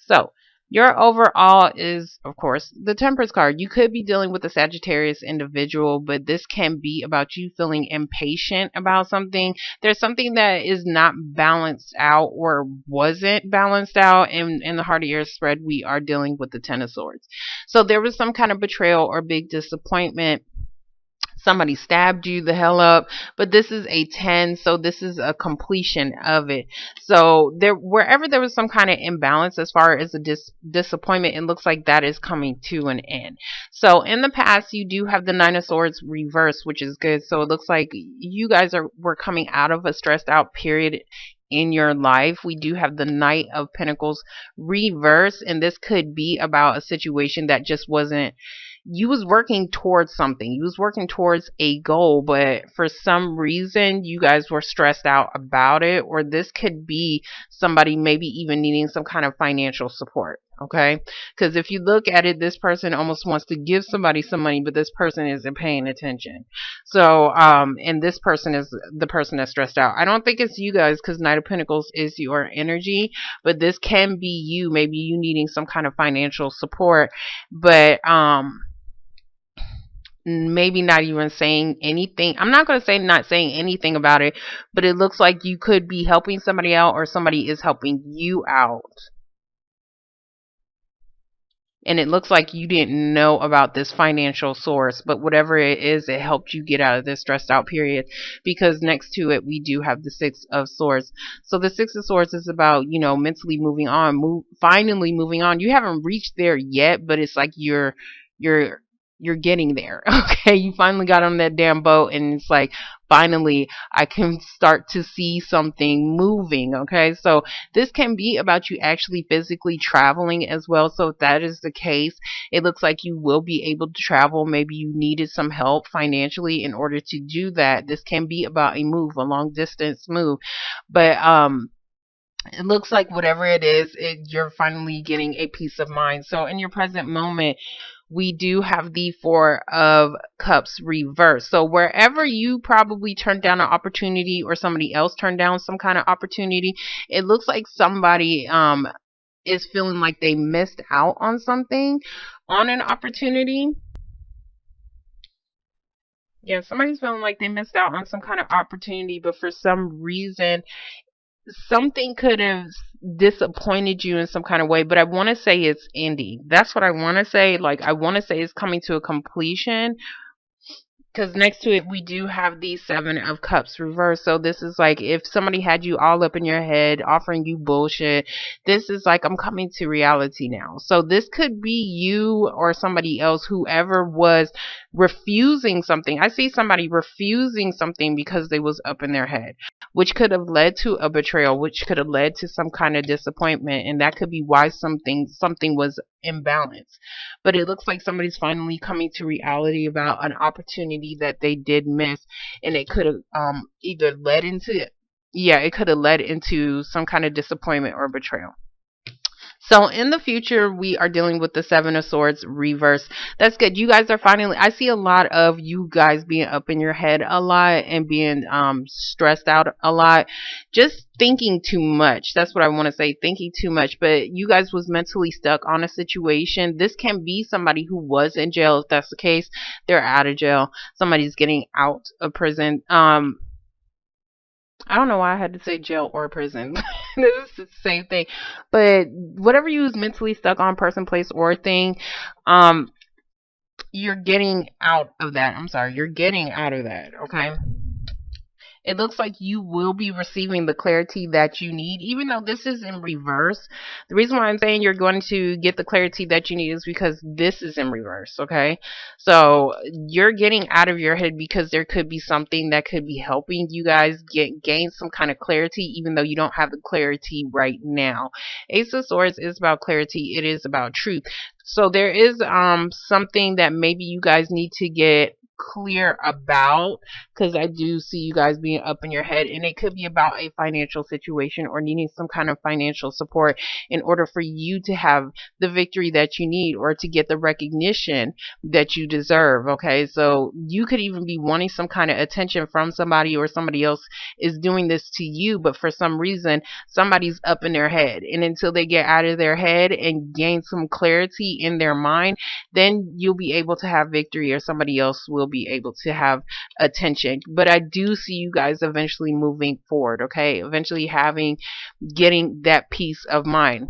So your overall is, of course, the Temperance card. You could be dealing with a Sagittarius individual, but this can be about you feeling impatient about something. There's something that is not balanced out or wasn't balanced out. And in the heart of your spread, we are dealing with the Ten of Swords. So there was some kind of betrayal or big disappointment. Somebody stabbed you the hell up, but this is a 10, so this is a completion of it. So there, wherever there was some kind of imbalance as far as a disappointment, it looks like that is coming to an end. So in the past, you do have the Nine of Swords reversed, which is good. So it looks like you guys were coming out of a stressed out period in your life. We do have the Knight of Pentacles reverse, and this could be about a situation that just wasn't, you was working towards something, you was working towards a goal, but for some reason you guys were stressed out about it. Or this could be somebody maybe even needing some kind of financial support. Okay, because if you look at it, this person almost wants to give somebody some money, but this person isn't paying attention. So and this person is the person that's stressed out. I don't think it's you guys, because Knight of Pentacles is your energy, but this can be you, maybe you needing some kind of financial support, but maybe not even saying anything. I'm not going to say not saying anything about it, but it looks like you could be helping somebody out, or somebody is helping you out. And it looks like you didn't know about this financial source, but whatever it is, it helped you get out of this stressed out period, because next to it, we do have the Six of Swords. So the Six of Swords is about, mentally moving on, finally moving on. You haven't reached there yet, but it's like you're getting there. Okay, you finally got on that damn boat, and it's like, finally I can start to see something moving. Okay, so this can be about you actually physically traveling as well. So if that is the case, it looks like you will be able to travel. Maybe you needed some help financially in order to do that. This can be about a move, a long distance move, but it looks like whatever it is, you're finally getting a peace of mind. So in your present moment, we do have the Four of Cups reversed. So wherever you probably turned down an opportunity, or somebody else turned down some kind of opportunity, it looks like somebody is feeling like they missed out on something, on an opportunity. Yeah, somebody's feeling like they missed out on some kind of opportunity, but for some reason something could have disappointed you in some kind of way. But I want to say it's ending. That's what I want to say. Like, I want to say it's coming to a completion, because next to it, we do have the Seven of Cups reversed. So this is like, if somebody had you all up in your head, offering you bullshit, this is like, I'm coming to reality now. So this could be you or somebody else, whoever was refusing something. I see somebody refusing something because they was up in their head, which could have led to a betrayal, which could have led to some kind of disappointment. And that could be why something was imbalanced. But it looks like somebody's finally coming to reality about an opportunity that they did miss, and it could have either led into, yeah, it could have led into some kind of disappointment or betrayal. So in the future, we are dealing with the Seven of Swords reverse. That's good. You guys are finally, I see a lot of you guys being up in your head a lot, and being stressed out a lot. Just thinking too much. That's what I want to say. Thinking too much. But you guys was mentally stuck on a situation. This can be somebody who was in jail. If that's the case, they're out of jail. Somebody's getting out of prison. I don't know why I had to say jail or prison. This is the same thing. But whatever you was mentally stuck on, person, place, or thing, you're getting out of that. I'm sorry, you're getting out of that, okay? It looks like you will be receiving the clarity that you need, even though this is in reverse. The reason why I'm saying you're going to get the clarity that you need is because this is in reverse, okay? So you're getting out of your head, because there could be something that could be helping you guys gain some kind of clarity, even though you don't have the clarity right now. Ace of Swords is about clarity. It is about truth. So there is something that maybe you guys need to get clear about, because I do see you guys being up in your head, and it could be about a financial situation or needing some kind of financial support in order for you to have the victory that you need or to get the recognition that you deserve. Okay, so you could even be wanting some kind of attention from somebody, or somebody else is doing this to you, but for some reason somebody's up in their head, and until they get out of their head and gain some clarity in their mind, then you'll be able to have victory, or somebody else will be able to have attention. But I do see you guys eventually moving forward, okay? Eventually getting that peace of mind.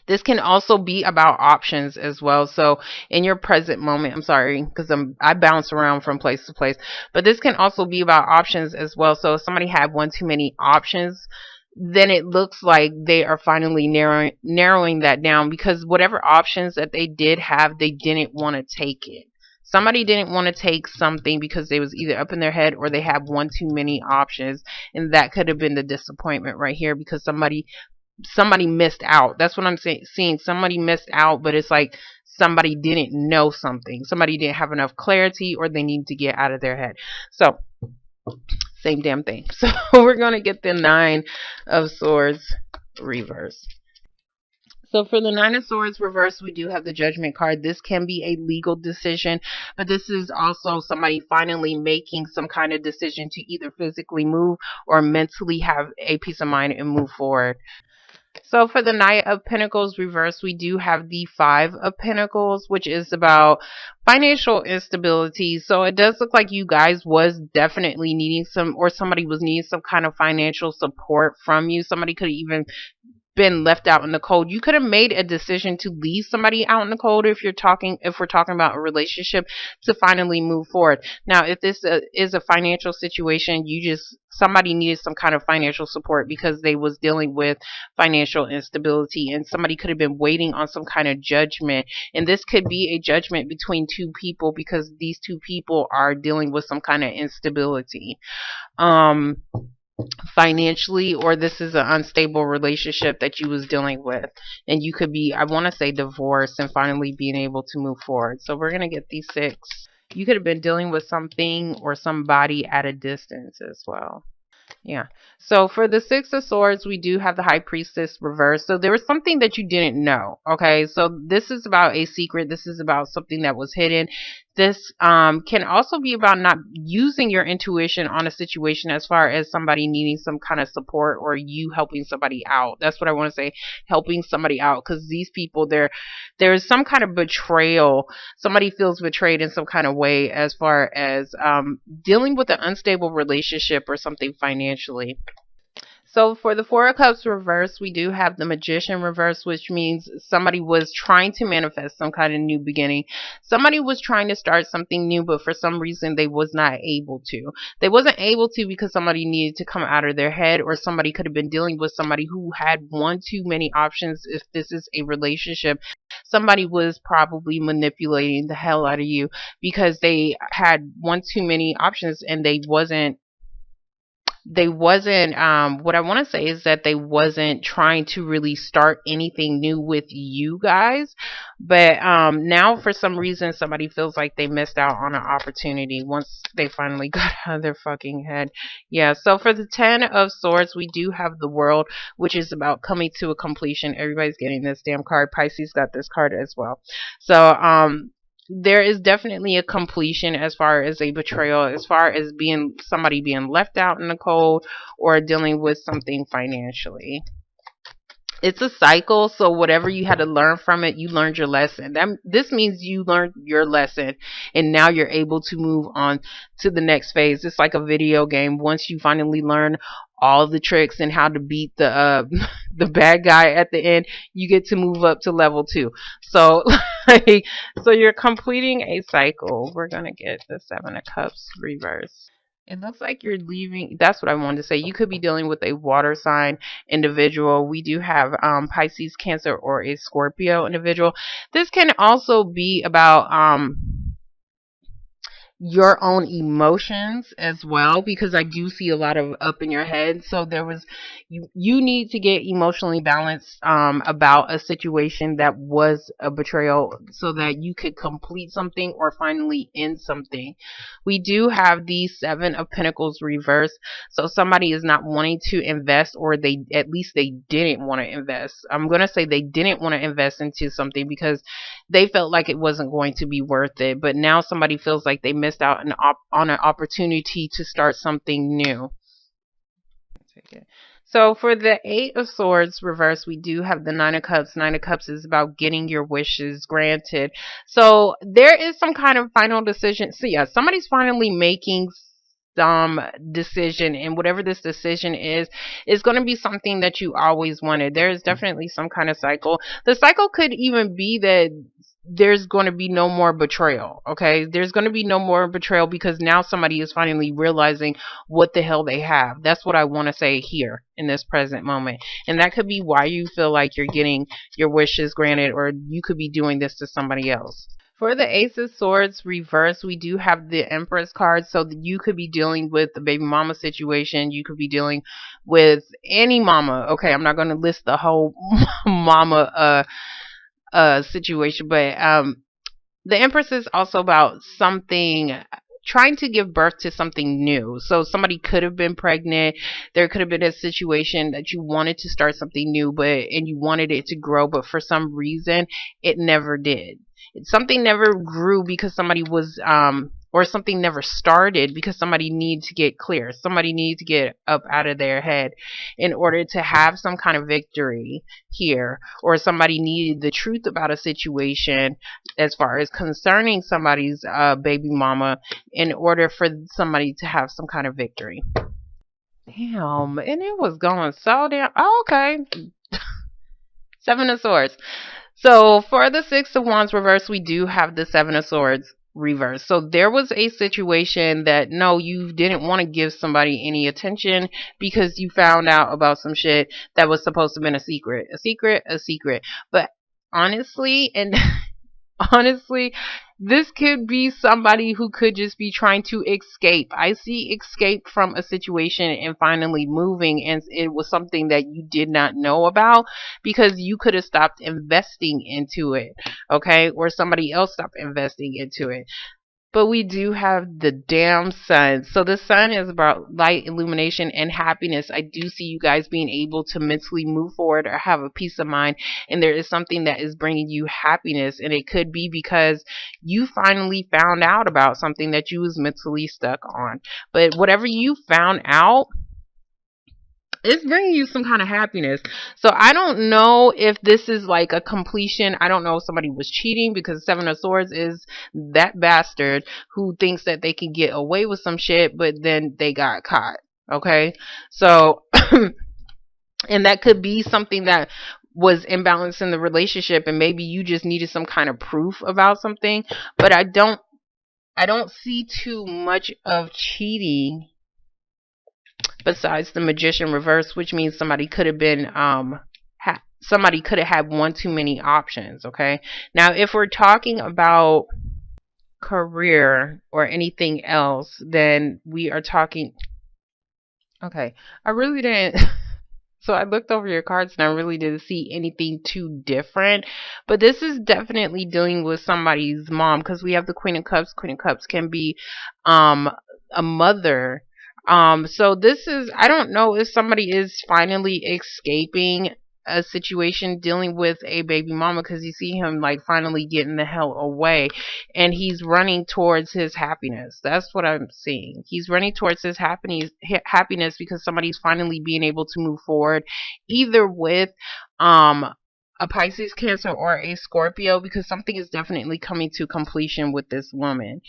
This can also be about options as well. So in your present moment, I'm sorry, because I bounce around from place to place, but this can also be about options as well. So if somebody had one too many options, then it looks like they are finally narrowing that down, because whatever options that they did have, they didn't want to take it. Somebody didn't want to take something because they was either up in their head or they had one too many options, and that could have been the disappointment right here, because somebody missed out. That's what I'm seeing. Somebody missed out, but it's like somebody didn't know something. Somebody didn't have enough clarity, or they need to get out of their head. So same damn thing. So we're going to get the Nine of Swords reverse. So for the Nine of Swords reverse, we do have the Judgment card. This can be a legal decision, but this is also somebody finally making some kind of decision to either physically move or mentally have a peace of mind and move forward. So for the Knight of Pentacles reverse, we do have the Five of Pentacles, which is about financial instability. So it does look like you guys was definitely needing some, or somebody was needing some kind of financial support from you. Somebody could even been left out in the cold. You could have made a decision to leave somebody out in the cold, if we're talking about a relationship, to finally move forward. Now, if this is a financial situation, somebody needed some kind of financial support because they was dealing with financial instability, and somebody could have been waiting on some kind of judgment. And this could be a judgment between two people, because these two people are dealing with some kind of instability. Financially, or this is an unstable relationship that you was dealing with, and you could be, I want to say, divorced and finally being able to move forward. So we're going to get these six. You could have been dealing with something or somebody at a distance as well. Yeah. So for the Six of Swords, we do have the High Priestess reversed. So there was something that you didn't know. Okay. So this is about a secret. This is about something that was hidden. This can also be about not using your intuition on a situation, as far as somebody needing some kind of support or you helping somebody out. That's what I want to say, helping somebody out, because these people, there's some kind of betrayal. Somebody feels betrayed in some kind of way, as far as dealing with an unstable relationship or something financially. So for the Four of Cups reverse, we do have the Magician reverse, which means somebody was trying to manifest some kind of new beginning. Somebody was trying to start something new, but for some reason they was not able to. They wasn't able to because somebody needed to come out of their head, or somebody could have been dealing with somebody who had one too many options. If this is a relationship, somebody was probably manipulating the hell out of you because they had one too many options, and they wasn't what I want to say is that they wasn't trying to really start anything new with you guys. But now for some reason somebody feels like they missed out on an opportunity once they finally got out of their fucking head. Yeah, so for the Ten of Swords, we do have the World, which is about coming to a completion. Everybody's getting this damn card. Pisces got this card as well. So there is definitely a completion, as far as a betrayal, as far as somebody being left out in the cold, or dealing with something financially. It's a cycle, so whatever you had to learn from it, you learned your lesson. This means you learned your lesson, and now you're able to move on to the next phase. It's like a video game. Once you finally learn all the tricks and how to beat the the bad guy at the end, you get to move up to level 2. So so you're completing a cycle. We're gonna get the Seven of Cups reverse. It looks like you're leaving. That's what I wanted to say. You could be dealing with a water sign individual. We do have Pisces, Cancer, or a Scorpio individual. This can also be about your own emotions as well, because I do see a lot of up in your head. So you need to get emotionally balanced about a situation that was a betrayal so that you could complete something or finally end something. We do have the Seven of Pentacles reversed. So somebody is not wanting to invest, or they at least they didn't want to invest. I'm going to say they didn't want to invest into something because they felt like it wasn't going to be worth it. But now somebody feels like they missed out on an opportunity to start something new. So for the Eight of Swords reverse, we do have the Nine of Cups. Nine of Cups is about getting your wishes granted. So there is some kind of final decision. So yeah, somebody's finally making some decision, and whatever this decision is going to be something that you always wanted. There is definitely some kind of cycle. The cycle could even be that there's going to be no more betrayal. Okay, there's going to be no more betrayal because now somebody is finally realizing what the hell they have. That's what I want to say here in this present moment, and that could be why you feel like you're getting your wishes granted, or you could be doing this to somebody else. For the Ace of Swords reverse, we do have the Empress card. So that you could be dealing with the baby mama situation. You could be dealing with any mama. Okay, I'm not going to list the whole mama situation, but the Empress is also about something, trying to give birth to something new. So somebody could have been pregnant. There could have been a situation that you wanted to start something new, and you wanted it to grow, but for some reason it never did. Something never grew because somebody was or something never started because somebody needed to get clear. Somebody needed to get up out of their head in order to have some kind of victory here, or somebody needed the truth about a situation as far as concerning somebody's baby mama in order for somebody to have some kind of victory. Damn, and it was going so damn. Oh, okay. Seven of Swords. So for the Six of Wands reverse, we do have the Seven of Swords reverse. So there was a situation that no, you didn't want to give somebody any attention because you found out about some shit that was supposed to have been a secret. But honestly, and honestly, this could be somebody who could just be trying to escape. I see escape from a situation and finally moving, and it was something that you did not know about because you could have stopped investing into it, okay? Or somebody else stopped investing into it. But we do have the damn sun. So the sun is about light, illumination, and happiness. I do see you guys being able to mentally move forward or have a peace of mind. And there is something that is bringing you happiness. And it could be because you finally found out about something that you was mentally stuck on. But whatever you found out, it's bringing you some kind of happiness. So I don't know if this is like a completion. I don't know if somebody was cheating, because Seven of Swords is that bastard who thinks that they can get away with some shit, but then they got caught. Okay. So, and that could be something that was imbalanced in the relationship, and maybe you just needed some kind of proof about something. But I don't see too much of cheating besides the Magician reverse, which means somebody could have been somebody could have had one too many options. Okay, now if we're talking about career or anything else, then we are talking. Okay, I really didn't. So I looked over your cards and I really didn't see anything too different. But this is definitely dealing with somebody's mom, because we have the Queen of Cups. Queen of Cups can be a mother. So this is, I don't know if somebody is finally escaping a situation dealing with a baby mama, because you see him like finally getting the hell away, and he's running towards his happiness. That's what I'm seeing. He's running towards his happiness because somebody's finally being able to move forward, either with a Pisces, Cancer, or a Scorpio, because something is definitely coming to completion with this woman.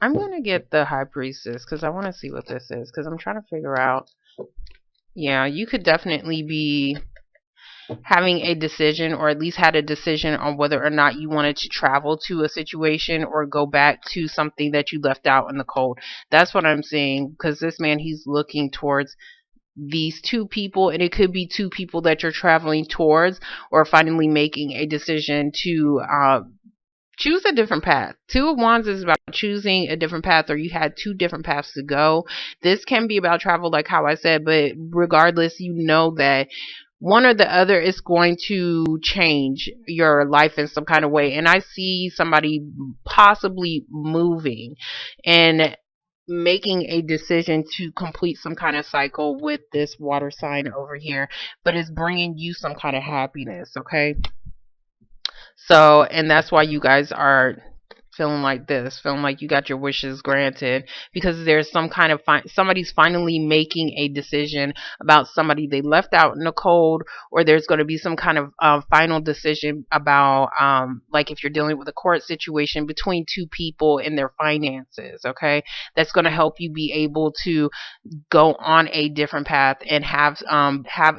I'm going to get the High Priestess because I want to see what this is, because I'm trying to figure out. Yeah, you could definitely be having a decision, or at least had a decision on whether or not you wanted to travel to a situation or go back to something that you left out in the cold. That's what I'm saying, because this man, he's looking towards these two people, and it could be two people that you're traveling towards, or finally making a decision to Choose a different path. Two of Wands is about choosing a different path, or you had two different paths to go. This can be about travel, like how I said, but regardless, you know that one or the other is going to change your life in some kind of way. And I see somebody possibly moving and making a decision to complete some kind of cycle with this water sign over here, but it's bringing you some kind of happiness, okay? So, and that's why you guys are feeling like this, feeling like you got your wishes granted, because there's some kind of somebody's finally making a decision about somebody they left out in the cold, or there's going to be some kind of final decision about like if you're dealing with a court situation between two people and their finances, okay? That's going to help you be able to go on a different path and have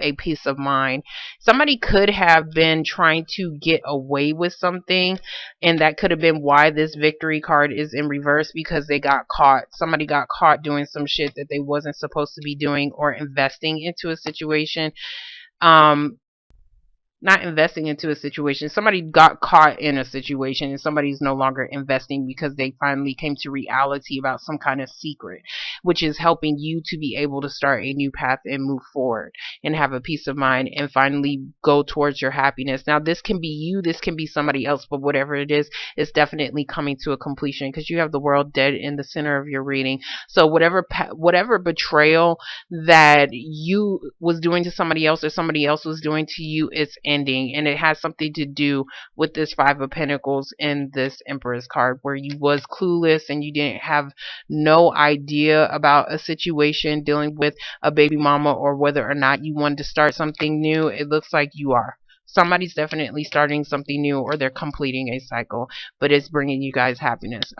a peace of mind. Somebody could have been trying to get away with something, and that could have been why this victory card is in reverse, because they got caught. Somebody got caught doing some shit that they wasn't supposed to be doing, or investing into a situation. Um not investing into a situation. Somebody got caught in a situation and somebody's no longer investing because they finally came to reality about some kind of secret, which is helping you to be able to start a new path and move forward and have a peace of mind and finally go towards your happiness. Now, this can be you, this can be somebody else, but whatever it is, it's definitely coming to a completion because you have the world dead in the center of your reading. So whatever betrayal that you was doing to somebody else or somebody else was doing to you, it's ending, and it has something to do with this Five of Pentacles in this Empress card, where you was clueless and you didn't have no idea about a situation dealing with a baby mama, or whether or not you wanted to start something new. It looks like you are. Somebody's definitely starting something new, or they're completing a cycle, but it's bringing you guys happiness.